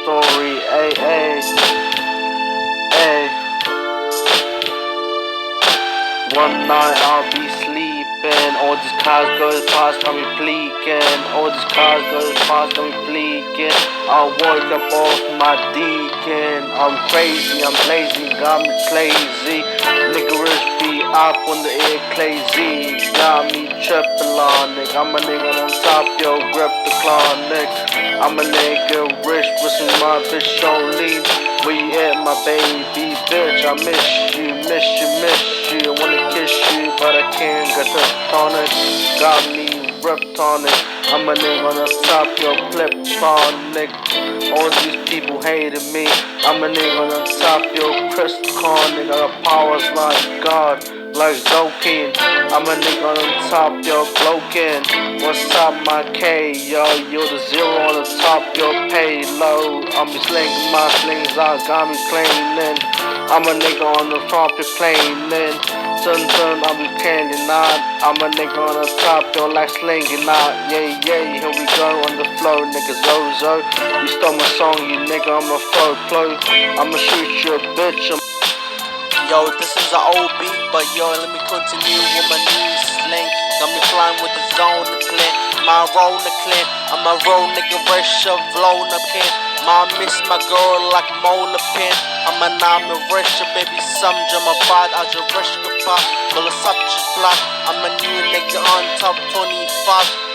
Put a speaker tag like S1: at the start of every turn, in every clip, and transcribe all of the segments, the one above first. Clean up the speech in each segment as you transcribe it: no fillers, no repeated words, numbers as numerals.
S1: story. Ay, ay, ay. One night I'll be sleeping, all these cars goes past, got me bleaking. All these cars goes past, got me bleaking. I woke up off my deacon. I'm crazy, I'm blazing, got me crazy. Niggers be up on the air, crazy. Got me tripping on it. I'm a nigga on top, yo, grip the claw, nigga. I'm a nigga rich, pushing my bitch only. Where you at, my baby bitch? I miss you, miss you, miss you. I wanna kiss you, but I can't. Got the tonic, got me ripped on it. I'm a nigga on the top, yo, flip tonic. All these people hating me. I'm a nigga on the top, yo, crystal nigga. I got powers like God, like Zokin. I'm a nigga on the top, yo, blokin. What's up, my K, yo? You're the zero on the top, yo, pay low. I'm be slinging my slings out, got me cleaning. I'm a nigga on the top, you're cleaning. Turn, I'm be cleaning out. I'm a nigga on the top, yo, like slinging out. Yeah, yeah, here we go on the flow, nigga, Zozo. You stole my song, you nigga, I'm a flow. I'ma shoot you a bitch.
S2: Yo, this is an old beat, but yo, let me continue with my new slang. Got me flying with the zone to clean. My roll to clean. I'm a roll nigga, rush of flow to pin. My miss my girl like mola pin. I'm a name rush, baby, some jam bad. I just rush the pop, but it's up just flat. I'm a new nigga on top 25.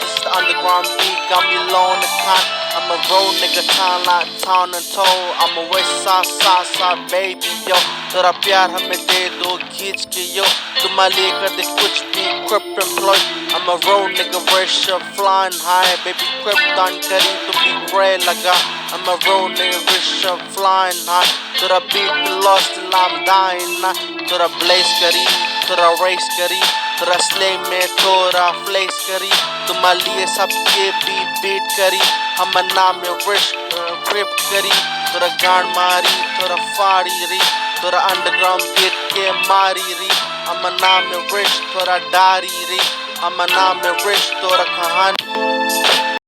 S2: This is the underground beat, got me low on the con. I'm a roll nigga, town like town and toe. I'm a west side, baby, yo. तेरा प्यार हमें दे दो खींच के yo. तुम्हारे लेकर दे कुछ भी crip employ. I'm a road nigga, rush up, flying high, baby, krypton करी तो भी grey लगा. I'm a road nigga, rush up, flying high. तेरा beat be lost till I'm dying ना. तेरा blaze करी, तेरा race करी, तेरा slay में थोड़ा flash करी. तुम्हारे लिए सबके beat करी. हम नाम में rush grip करी. तेरा गान मारी, तेरा फाड़ी री. तेरा underground beat के मारी री. I'm a name rich, तेरा डारी री. I'm a name rich, तेरा कहानी.